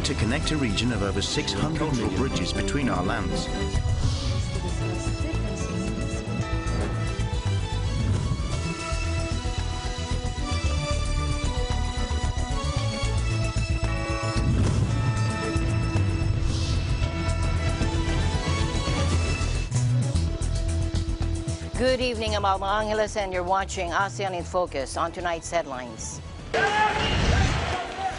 to connect a region of over 600 million bridges between our lands. Good evening, I'm Alma Angeles, and you're watching ASEAN in Focus. On tonight's headlines.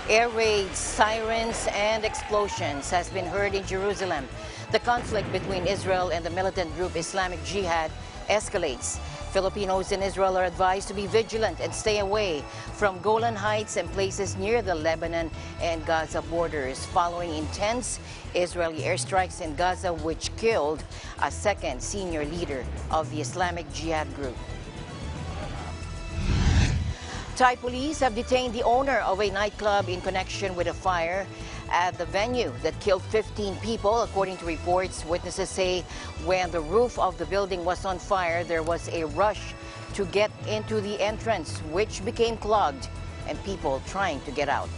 Air raids, sirens, and explosions has been heard in Jerusalem. The conflict between Israel and the militant group Islamic Jihad escalates. Filipinos in Israel are advised to be vigilant and stay away from Golan Heights and places near the Lebanon and Gaza borders following intense Israeli airstrikes in Gaza, which killed a second senior leader of the Islamic Jihad group. Thai police have detained the owner of a nightclub in connection with a fire at the venue that killed 15 people. According to reports, witnesses say when the roof of the building was on fire, there was a rush to get into the entrance, which became clogged and people trying to get out.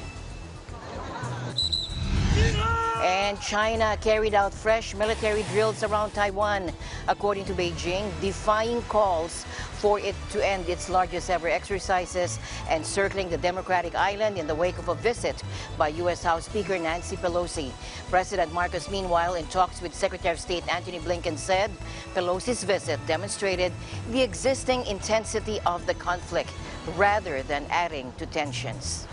And China carried out fresh military drills around Taiwan, according to Beijing, defying calls for it to end its largest ever exercises and circling the Democratic Island in the wake of a visit by U.S. House Speaker Nancy Pelosi. President Marcos, meanwhile, in talks with Secretary of State Antony Blinken, said Pelosi's visit demonstrated the existing intensity of the conflict rather than adding to tensions.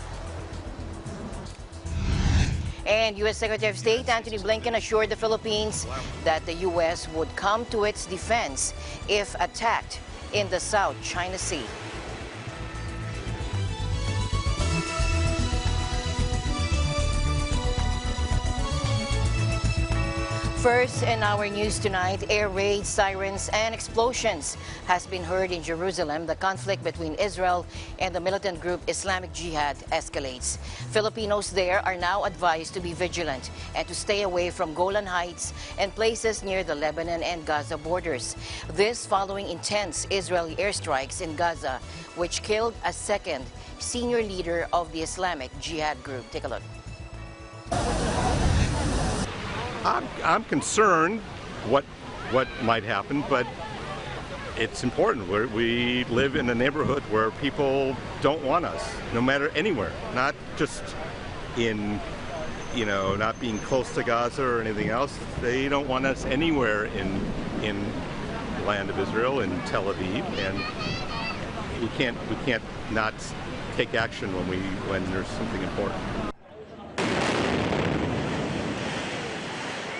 And U.S. Secretary of State Antony Blinken assured the Philippines that the U.S. would come to its defense if attacked in the South China Sea. First in our news tonight, air raids, sirens, and explosions has been heard in Jerusalem. The conflict between Israel and the militant group Islamic Jihad escalates. Filipinos there are now advised to be vigilant and to stay away from Golan Heights and places near the Lebanon and Gaza borders. This following intense Israeli airstrikes in Gaza, which killed a second senior leader of the Islamic Jihad group. Take a look. I'm concerned what might happen, but it's important. We live in a neighborhood where people don't want us, no matter anywhere, not just in, not being close to Gaza or anything else. They don't want us anywhere in the land of Israel, in Tel Aviv, and we can't not take action when there's something important.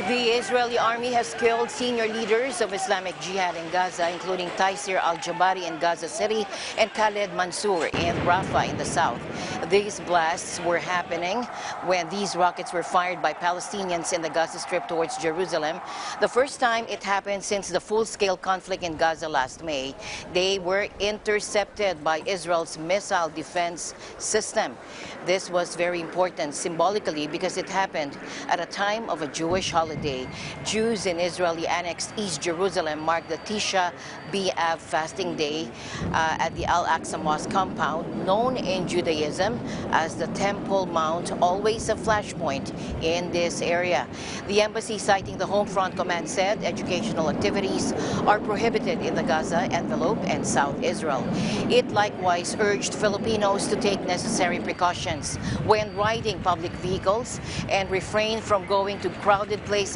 The Israeli army has killed senior leaders of Islamic Jihad in Gaza, including Taisir al-Jabari in Gaza City and Khaled Mansour in Rafah in the south. These blasts were happening when these rockets were fired by Palestinians in the Gaza Strip towards Jerusalem. The first time it happened since the full-scale conflict in Gaza last May. They were intercepted by Israel's missile defense system. This was very important symbolically because it happened at a time of a Jewish holiday. Jews in Israeli annexed East Jerusalem marked the Tisha B'Av fasting day at the Al-Aqsa Mosque compound, known in Judaism as the Temple Mount, always a flashpoint in this area. The embassy, citing the Home Front Command, said educational activities are prohibited in the Gaza envelope and South Israel. It likewise urged Filipinos to take necessary precautions when riding public vehicles and refrain from going to crowded places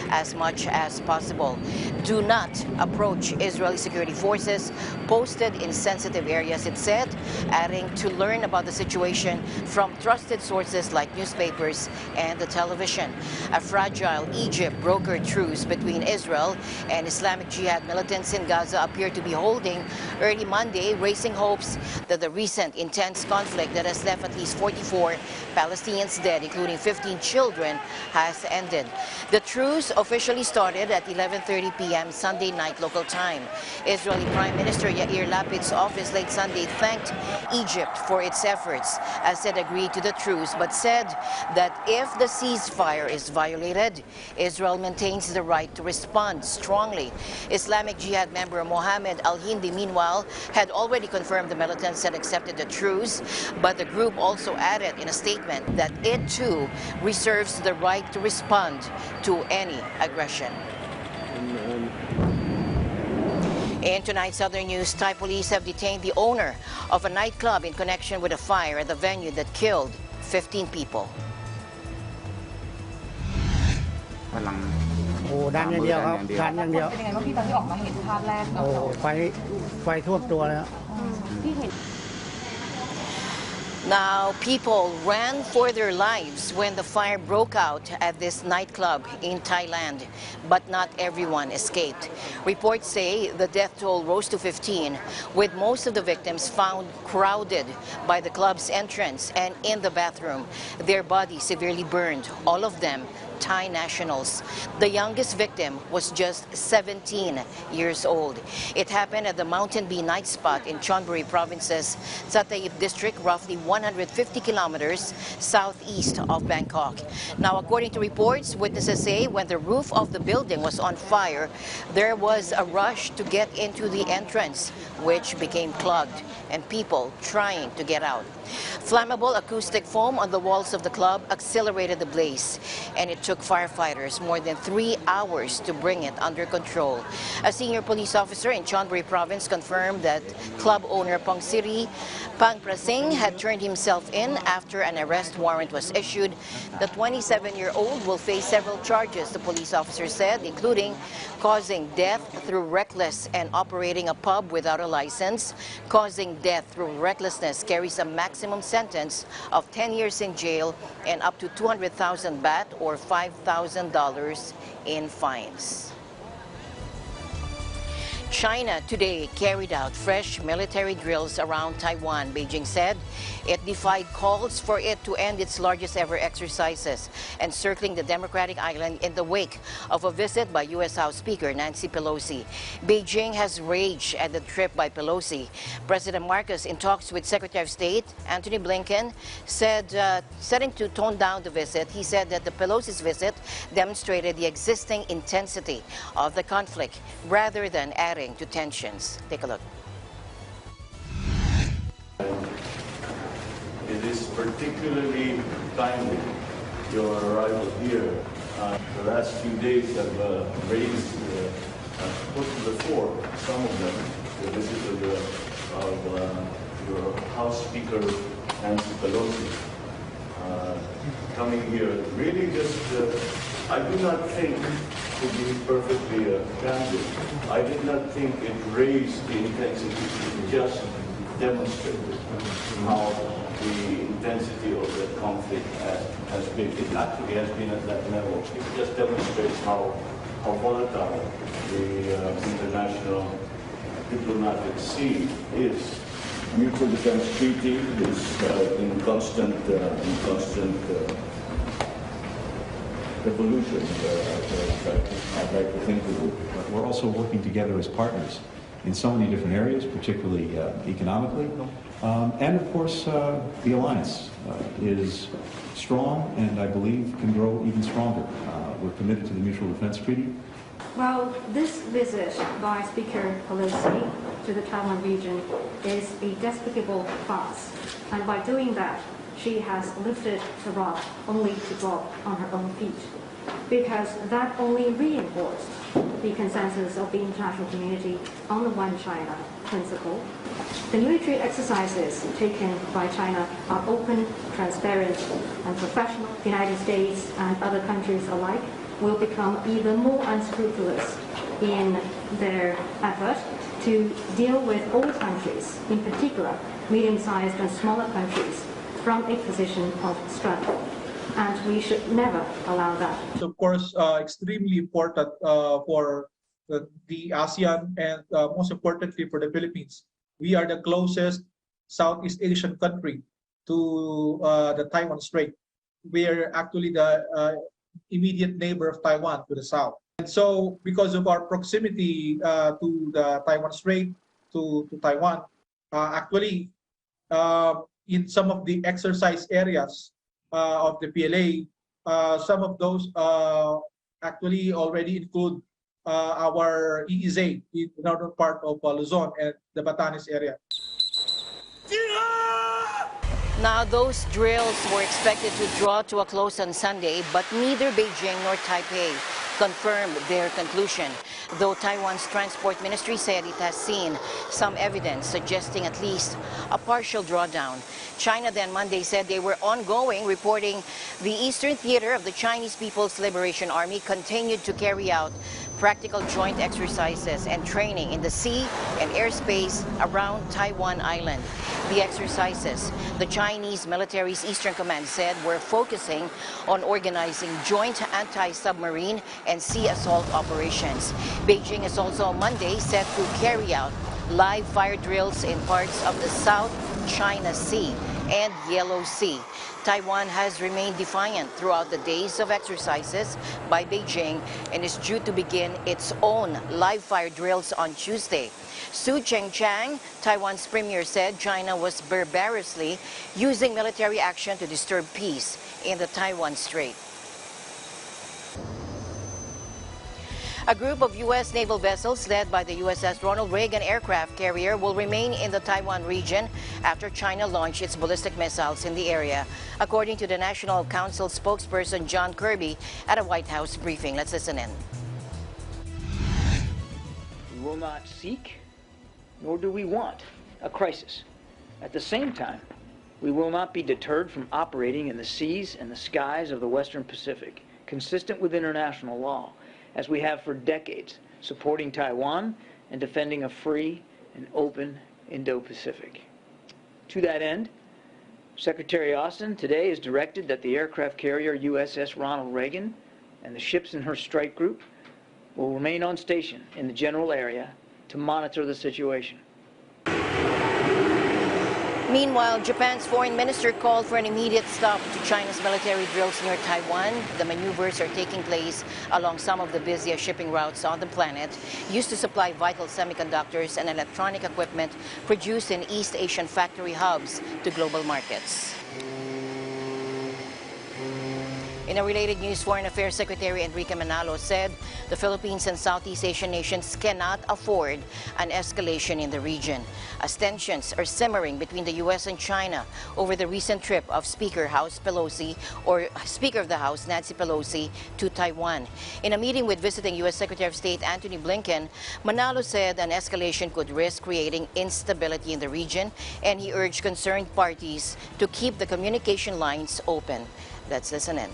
as much as possible. Do not approach Israeli security forces posted in sensitive areas, it said, adding to learn about the situation from trusted sources like newspapers and the television. A fragile Egypt brokered truce between Israel and Islamic Jihad militants in Gaza appeared to be holding early Monday, raising hopes that the recent intense conflict that has left at least 44 Palestinians dead, including 15 children, has ended. The truce officially started at 11:30 p.m. Sunday night local time. Israeli Prime Minister Yair Lapid's office late Sunday thanked Egypt, for its efforts, as it agreed to the truce, but said that if the ceasefire is violated, Israel maintains the right to respond strongly. Islamic Jihad member Mohammed al-Hindi, meanwhile, had already confirmed the militants had accepted the truce, but the group also added in a statement that it too reserves the right to respond to any aggression. In tonight's other news, Thai police have detained the owner of a nightclub in connection with a fire at the venue that killed 15 people. พลัง โอ้ดันอย่างเดียวครับดันอย่างเดียว เป็นยังไงบ้างพี่ตอนที่ออกมาเห็นภาพแรก โอ้ไฟท่วมตัวเลยครับ ที่เห็น Now, people ran for their lives when the fire broke out at this nightclub in Thailand, but not everyone escaped. Reports say the death toll rose to 15, with most of the victims found crowded by the club's entrance and in the bathroom, their bodies severely burned, all of them Thai nationals. The youngest victim was just 17 years old. It happened at the Mountain Bee night spot in Chonburi Province's Satayip district, roughly 150 kilometers southeast of Bangkok. Now, according to reports, witnesses say when the roof of the building was on fire, there was a rush to get into the entrance, which became clogged, and people trying to get out. Flammable acoustic foam on the walls of the club accelerated the blaze, and it took firefighters more than 3 hours to bring it under control. A senior police officer in Chonburi Province confirmed that club owner Pongsiri Pangprasing had turned himself in after an arrest warrant was issued. The 27-year-old will face several charges, the police officer said, including causing death through reckless and operating a pub without a license. Causing death through recklessness carries a maximum sentence of 10 years in jail and up to 200,000 baht or $5,000 in fines. China today carried out fresh military drills around Taiwan. Beijing said it defied calls for it to end its largest ever exercises, encircling the democratic island in the wake of a visit by U.S. House Speaker Nancy Pelosi. Beijing has raged at the trip by Pelosi. President Marcos, in talks with Secretary of State Antony Blinken, said, setting to tone down the visit, he said that the Pelosi's visit demonstrated the existing intensity of the conflict rather than adding to tensions. Take a look. It is particularly timely, your arrival here. The last few days have raised, put to the fore, some of them, the visit of your House Speaker Nancy Pelosi. Coming here, really just, I do not think, to be perfectly candid, I did not think it raised the intensity, it just demonstrated how the intensity of the conflict has been. It actually has been at that level. It just demonstrates how volatile the international diplomatic scene is. Mutual Defense Treaty is in constant evolution, I'd like to think of it. We're also working together as partners in so many different areas, particularly economically. And of course, the alliance is strong and I believe can grow even stronger. We're committed to the Mutual Defense Treaty. Well, this visit by Speaker Pelosi to the Taiwan region is a despicable farce. And by doing that, she has lifted the rod only to drop on her own feet, because that only reinforced the consensus of the international community on the One China principle. The military exercises taken by China are open, transparent, and professional. The United States and other countries alike will become even more unscrupulous in their effort to deal with all countries, in particular medium-sized and smaller countries, from a position of strength. And we should never allow that. It's of course extremely important for the ASEAN and most importantly for the Philippines. We are the closest Southeast Asian country to the Taiwan Strait. We are actually the immediate neighbor of Taiwan to the south. And so because of our proximity to the Taiwan Strait, to Taiwan, actually in some of the exercise areas of the PLA. Some of those actually already include our EEZ in the northern part of Luzon and the Batanes area. Now, those drills were expected to draw to a close on Sunday, but neither Beijing nor Taipei confirmed their conclusion, though Taiwan's transport ministry said it has seen some evidence suggesting at least a partial drawdown. China then Monday said they were ongoing, reporting the Eastern Theater of the Chinese People's Liberation Army continued to carry out practical joint exercises and training in the sea and airspace around Taiwan Island. The exercises, the Chinese military's Eastern Command said, were focusing on organizing joint anti-submarine and sea assault operations. Beijing is also on Monday set to carry out live fire drills in parts of the South China Sea and Yellow Sea. Taiwan has remained defiant throughout the days of exercises by Beijing and is due to begin its own live fire drills on Tuesday. Su Chengchang, Taiwan's premier, said China was barbarously using military action to disturb peace in the Taiwan Strait. A group of U.S. naval vessels led by the USS Ronald Reagan aircraft carrier will remain in the Taiwan region after China launched its ballistic missiles in the area, according to the National Council spokesperson John Kirby at a White House briefing. Let's listen in. We will not seek, nor do we want, a crisis. At the same time, we will not be deterred from operating in the seas and the skies of the Western Pacific, consistent with international law, as we have for decades, supporting Taiwan and defending a free and open Indo-Pacific. To that end, Secretary Austin today has directed that the aircraft carrier USS Ronald Reagan and the ships in her strike group will remain on station in the general area to monitor the situation. Meanwhile, Japan's foreign minister called for an immediate stop to China's military drills near Taiwan. The maneuvers are taking place along some of the busiest shipping routes on the planet, used to supply vital semiconductors and electronic equipment produced in East Asian factory hubs to global markets. In a related news, Foreign Affairs Secretary Enrique Manalo said the Philippines and Southeast Asian nations cannot afford an escalation in the region, as tensions are simmering between the U.S. and China over the recent trip of Speaker of the House Nancy Pelosi to Taiwan. In a meeting with visiting U.S. Secretary of State Antony Blinken, Manalo said an escalation could risk creating instability in the region, and he urged concerned parties to keep the communication lines open. Let's listen in.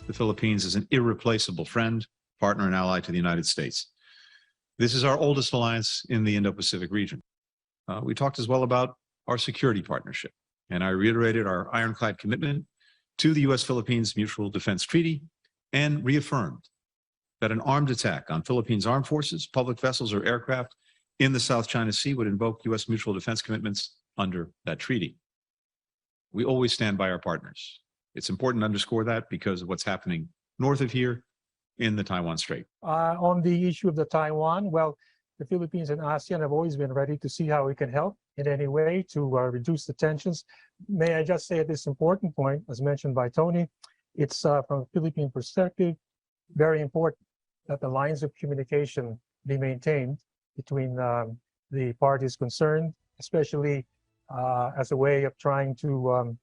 The Philippines is an irreplaceable friend, partner, and ally to the United States. This is our oldest alliance in the Indo-Pacific region. We talked as well about our security partnership, and I reiterated our ironclad commitment to the U.S.-Philippines Mutual Defense Treaty and reaffirmed that an armed attack on Philippines armed forces, public vessels, or aircraft in the South China Sea would invoke U.S. mutual defense commitments under that treaty. We always stand by our partners. It's important to underscore that because of what's happening north of here in the Taiwan Strait. On the issue of the Taiwan, well, the Philippines and ASEAN have always been ready to see how we can help in any way to reduce the tensions. May I just say at this important point, as mentioned by Tony, it's from a Philippine perspective, very important that the lines of communication be maintained between the parties concerned, especially as a way of trying to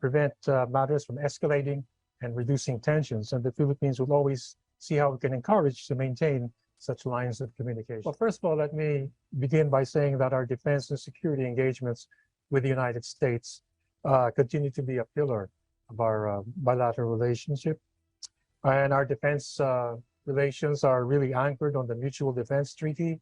prevent matters from escalating and reducing tensions. And the Philippines will always see how we can encourage to maintain such lines of communication. Well, first of all, let me begin by saying that our defense and security engagements with the United States continue to be a pillar of our bilateral relationship. And our defense relations are really anchored on the Mutual Defense Treaty.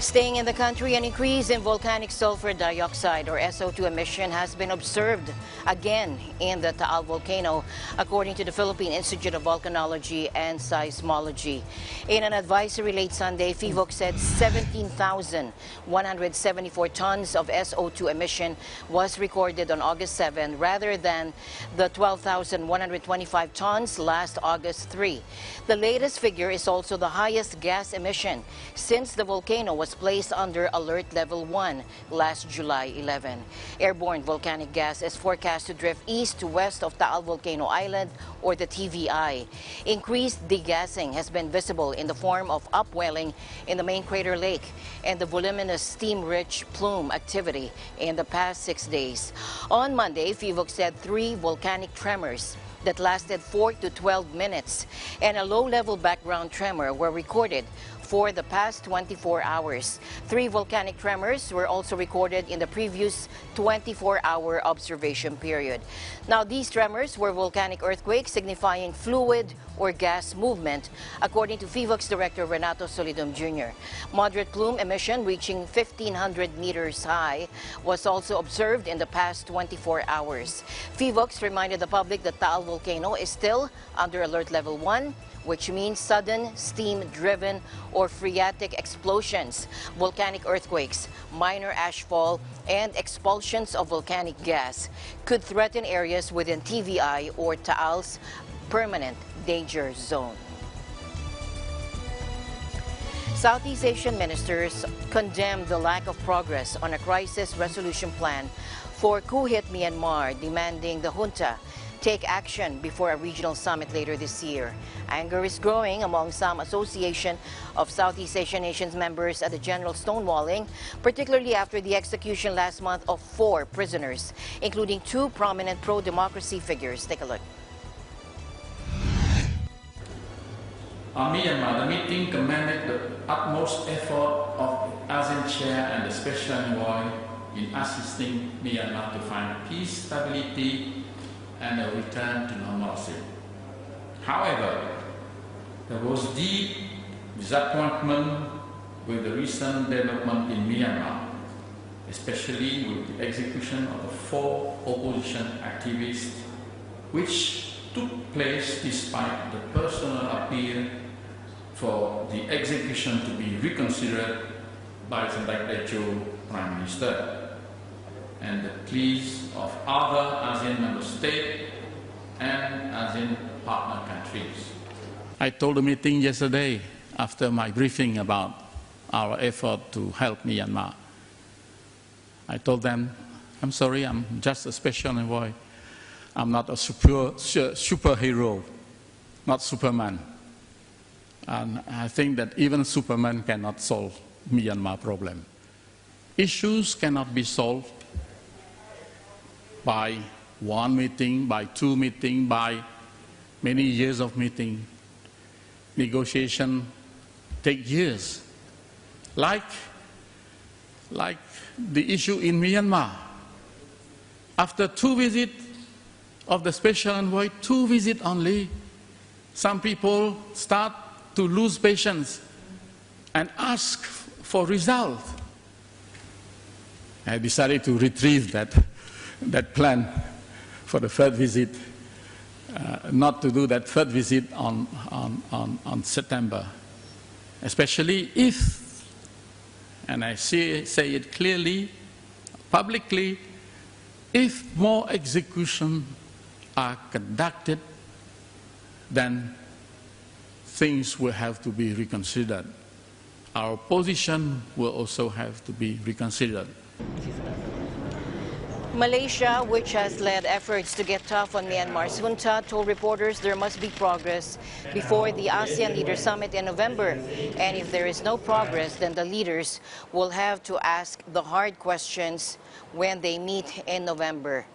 Staying in the country, an increase in volcanic sulfur dioxide or SO2 emission has been observed again in the Taal volcano, according to the Philippine Institute of Volcanology and Seismology. In an advisory late Sunday, PHIVOC said 17,174 tons of SO2 emission was recorded on August 7 rather than the 12,125 tons last August 3. The latest figure is also the highest gas emission since the volcano was placed under Alert Level 1 last July 11. Airborne volcanic gas is forecast to drift east to west of Taal Volcano Island, or the TVI. Increased degassing has been visible in the form of upwelling in the main crater lake and the voluminous steam-rich plume activity in the past 6 days. On Monday, PHIVOC said 3 volcanic tremors that lasted 4 to 12 minutes and a low-level background tremor were recorded for the past 24 hours. 3 volcanic tremors were also recorded in the previous 24-hour observation period. Now, these tremors were volcanic earthquakes signifying fluid or gas movement, according to PHIVOC's director Renato Solidum Jr. Moderate plume emission reaching 1,500 meters high was also observed in the past 24 hours. PHIVOC reminded the public that Taal volcano is still under Alert Level 1, which means sudden steam-driven or phreatic explosions, volcanic earthquakes, minor ashfall, and expulsions of volcanic gas could threaten areas within TVI or Taal's permanent danger zone. Southeast Asian ministers condemned the lack of progress on a crisis resolution plan for coup-hit Myanmar, demanding the junta take action before a regional summit later this year. Anger is growing among some Association of Southeast Asian Nations members at the general stonewalling, particularly after the execution last month of 4 prisoners, including 2 prominent pro-democracy figures. Take a look. On Myanmar, the meeting commended the utmost effort of ASEAN Chair and the Special Envoy in assisting Myanmar to find peace, stability, and a return to normalcy. However, there was deep disappointment with the recent development in Myanmar, especially with the execution of the 4 opposition activists, which took place despite the personal appeal for the execution to be reconsidered by the Bangladesh Prime Minister and the pleas of other ASEAN member states and ASEAN partner countries. I told the meeting yesterday after my briefing about our effort to help Myanmar. I told them, I'm sorry, I'm just a special envoy. I'm not a superhero, not Superman. And I think that even Superman cannot solve Myanmar problem. Issues cannot be solved by 1 meeting, by 2 meetings, by many years of meeting. Negotiation take years. Like the issue in Myanmar. After 2 visits of the special envoy, 2 visits only, some people start to lose patience and ask for results. I decided to retrieve that plan for the 3rd visit, not to do that 3rd visit on September, especially if, and I say it clearly, publicly, if more executions are conducted, then things will have to be reconsidered. Our position will also have to be reconsidered. Malaysia, which has led efforts to get tough on Myanmar's junta, told reporters there must be progress before the ASEAN Leaders Summit in November. And if there is no progress, then the leaders will have to ask the hard questions when they meet in November.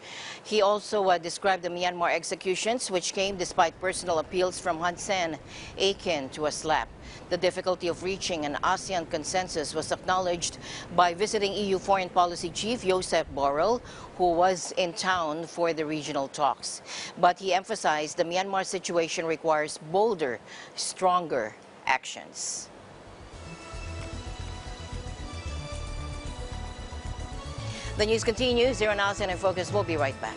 He also described the Myanmar executions, which came despite personal appeals from Hun Sen, akin to a slap. The difficulty of reaching an ASEAN consensus was acknowledged by visiting EU Foreign Policy Chief Josep Borrell, who was in town for the regional talks. But he emphasized the Myanmar situation requires bolder, stronger actions. The news continues here on ASEAN in Focus. We'll be right back.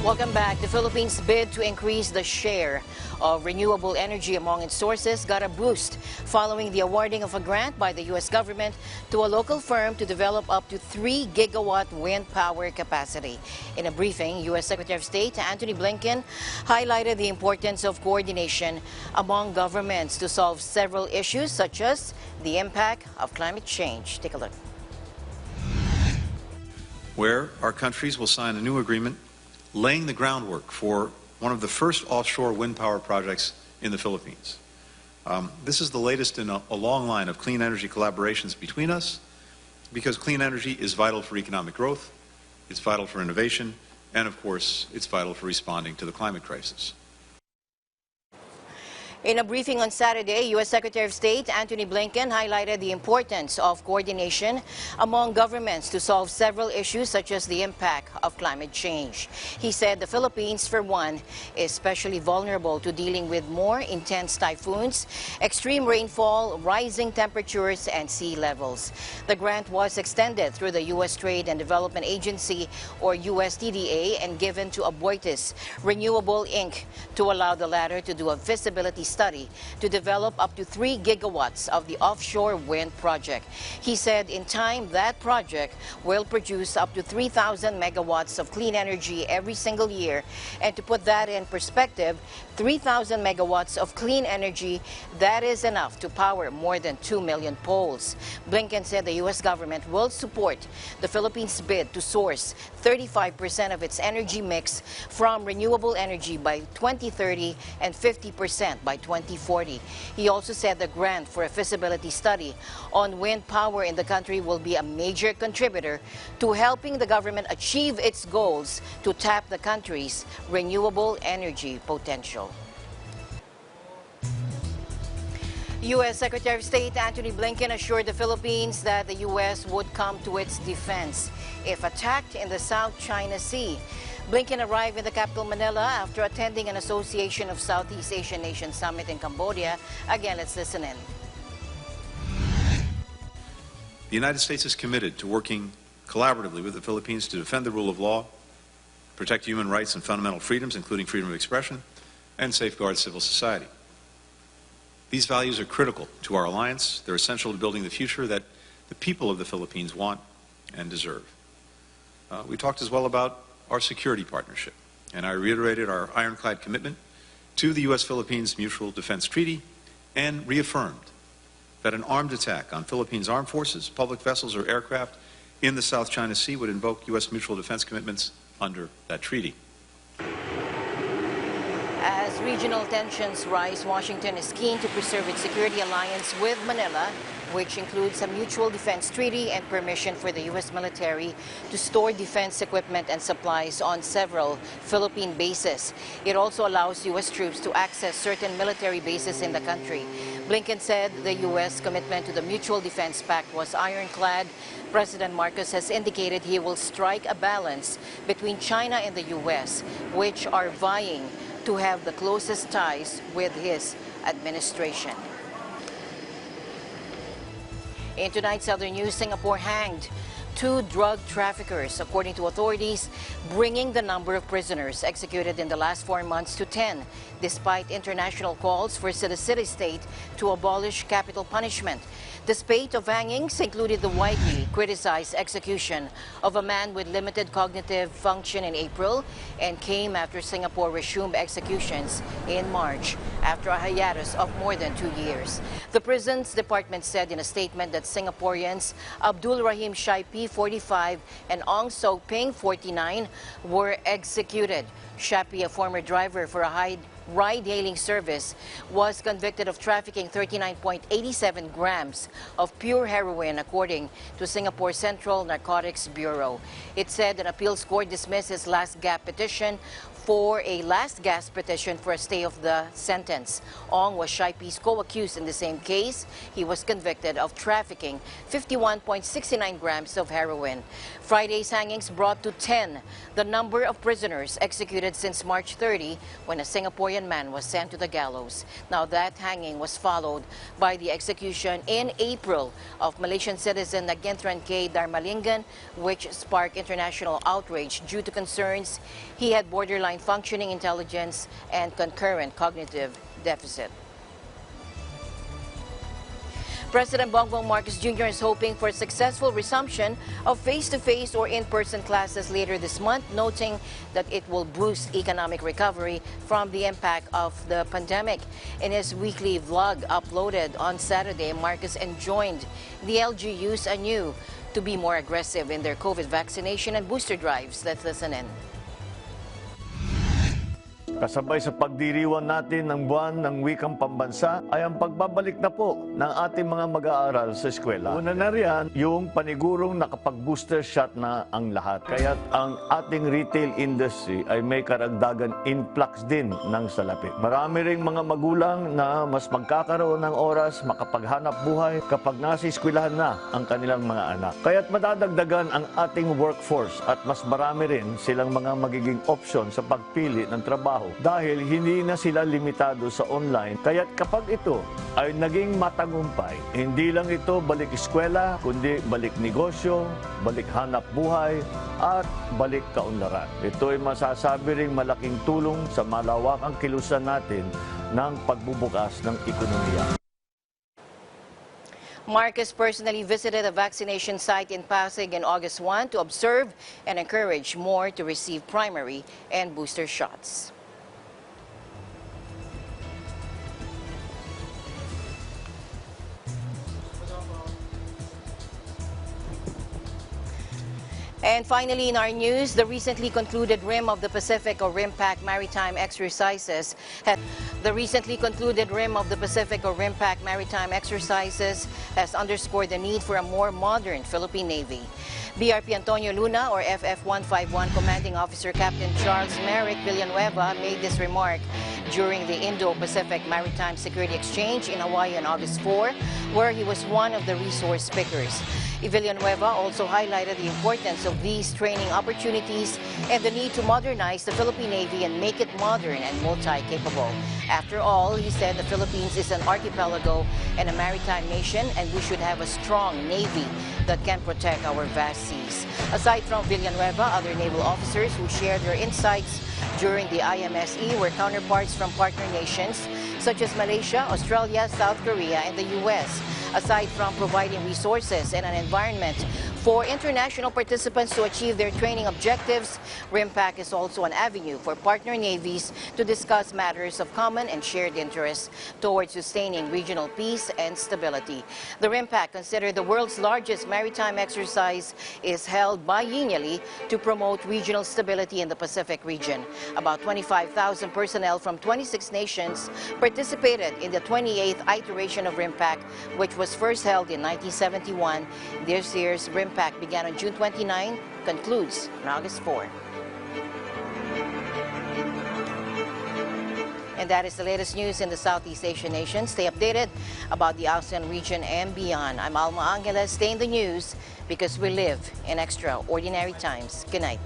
Welcome back. The Philippines' bid to increase the share of renewable energy among its sources got a boost following the awarding of a grant by the U.S. government to a local firm to develop up to 3 gigawatt wind power capacity. In a briefing, U.S. Secretary of State Antony Blinken highlighted the importance of coordination among governments to solve several issues such as the impact of climate change. Take a look. Where our countries will sign a new agreement laying the groundwork for one of the first offshore wind power projects in the Philippines. This is the latest in a long line of clean energy collaborations between us, because clean energy is vital for economic growth, it's vital for innovation, and of course, it's vital for responding to the climate crisis. In a briefing on Saturday, U.S. Secretary of State Antony Blinken highlighted the importance of coordination among governments to solve several issues such as the impact of climate change. He said the Philippines, for one, is especially vulnerable to dealing with more intense typhoons, extreme rainfall, rising temperatures, and sea levels. The grant was extended through the U.S. Trade and Development Agency, or USTDA, and given to Aboitiz Renewable Inc. to allow the latter to do a feasibility study to develop up to 3 gigawatts of the offshore wind project. He said in time that project will produce up to 3,000 megawatts of clean energy every single year. And to put that in perspective, 3,000 megawatts of clean energy, that is enough to power more than 2 million poles. Blinken said the U.S. government will support the Philippines' bid to source 35% of its energy mix from renewable energy by 2030 and 50% by 2040. He also said the grant for a feasibility study on wind power in the country will be a major contributor to helping the government achieve its goals to tap the country's renewable energy potential. U.S. Secretary of State Antony Blinken assured the Philippines that the U.S. would come to its defense if attacked in the South China Sea. Blinken arrived in the capital Manila after attending an Association of Southeast Asian Nations Summit in Cambodia. Again, let's listen in. The United States is committed to working collaboratively with the Philippines to defend the rule of law, protect human rights and fundamental freedoms, including freedom of expression, and safeguard civil society. These values are critical to our alliance. They're essential to building the future that the people of the Philippines want and deserve. We talked as well about our security partnership, and I reiterated our ironclad commitment to the U.S.-Philippines Mutual Defense Treaty and reaffirmed that an armed attack on Philippines armed forces, public vessels, or aircraft in the South China Sea would invoke U.S. mutual defense commitments under that treaty. As regional tensions rise, Washington is keen to preserve its security alliance with Manila, which includes a mutual defense treaty and permission for the U.S. military to store defense equipment and supplies on several Philippine bases. It also allows U.S. troops to access certain military bases in the country. Blinken said the U.S. commitment to the Mutual Defense Pact was ironclad. President Marcos has indicated he will strike a balance between China and the U.S., which are vying to have the closest ties with his administration. In tonight's other news, Singapore hanged 2 drug traffickers, according to authorities, bringing the number of prisoners executed in the last 4 months to 10, despite international calls for the city-state to abolish capital punishment. The spate of hangings included the widely criticized execution of a man with limited cognitive function in April and came after Singapore resumed executions in March after a hiatus of more than 2 years. The prisons department said in a statement that Singaporeans Abdul Rahim Shaipi, 45, and Ong So Ping, 49, were executed Shapi, a former driver for a ride-hailing service, was convicted of trafficking 39.87 grams of pure heroin, according to Singapore Central Narcotics Bureau. It said an appeals court dismissed his last gap petition for a last gasp petition for a stay of the sentence. Ong was Shaipi's co-accused in the same case. He was convicted of trafficking 51.69 grams of heroin. Friday's hangings brought to 10 the number of prisoners executed since March 30, when a Singaporean man was sent to the gallows. Now, that hanging was followed by the execution in April of Malaysian citizen Nagentran K. Darmalingan, which sparked international outrage due to concerns he had borderline functioning intelligence and concurrent cognitive deficit. President Bongbong Marcos Jr. is hoping for a successful resumption of face-to-face or in-person classes later this month, noting that it will boost economic recovery from the impact of the pandemic. In his weekly vlog uploaded on Saturday, Marcos enjoined the LGUs anew to be more aggressive in their COVID vaccination and booster drives. Let's listen in. Kasabay sa pagdiriwang natin ng buwan ng wikang pambansa ay ang pagbabalik na po ng ating mga mag-aaral sa eskwela. Una na riyan, yung panigurong nakapag-booster shot na ang lahat. Kaya't ang ating retail industry ay may karagdagan influx din ng salapi. Marami ring mga magulang na mas magkakaroon ng oras makapaghanap buhay kapag nasa eskwelahan na ang kanilang mga anak. Kaya't madadagdagan ang ating workforce at mas marami rin silang mga magiging option sa pagpili ng trabaho dahil hindi na sila limitado sa online. Kaya't kapag ito ay naging matagumpay, hindi lang ito balik eskwela, kundi balik negosyo, balik hanap buhay, at balik kaunlaran. Ito ay masasabi ring malaking tulong sa malawakang kilusan natin ng pagbubukas ng ekonomiya. Marcos personally visited a vaccination site in Pasig in August 1 to observe and encourage more to receive primary and booster shots. And finally, in our news, the recently concluded Rim of the Pacific or RIMPAC maritime exercises has underscored the need for a more modern Philippine Navy. BRP Antonio Luna or FF-151 Commanding Officer Captain Charles Merrick Villanueva made this remark during the Indo-Pacific Maritime Security Exchange in Hawaii on August 4, where he was one of the resource speakers. Villanueva also highlighted the importance of these training opportunities and the need to modernize the Philippine Navy and make it modern and multi-capable. After all, he said the Philippines is an archipelago and a maritime nation, and we should have a strong Navy that can protect our vast seas. Aside from Villanueva, other naval officers who shared their insights during the IMSE were counterparts from partner nations such as Malaysia, Australia, South Korea, and the U.S. Aside from providing resources and an environment for international participants to achieve their training objectives, RIMPAC is also an avenue for partner navies to discuss matters of common and shared interest towards sustaining regional peace and stability. The RIMPAC, considered the world's largest maritime exercise, is held biennially to promote regional stability in the Pacific region. About 25,000 personnel from 26 nations participated in the 28th iteration of RIMPAC, which was first held in 1971. This year's RIMPAC began on June 29, concludes on August 4. And that is the latest news in the Southeast Asian nations. Stay updated about the ASEAN region and beyond. I'm Alma Angeles. Stay in the news because we live in extraordinary times. Good night.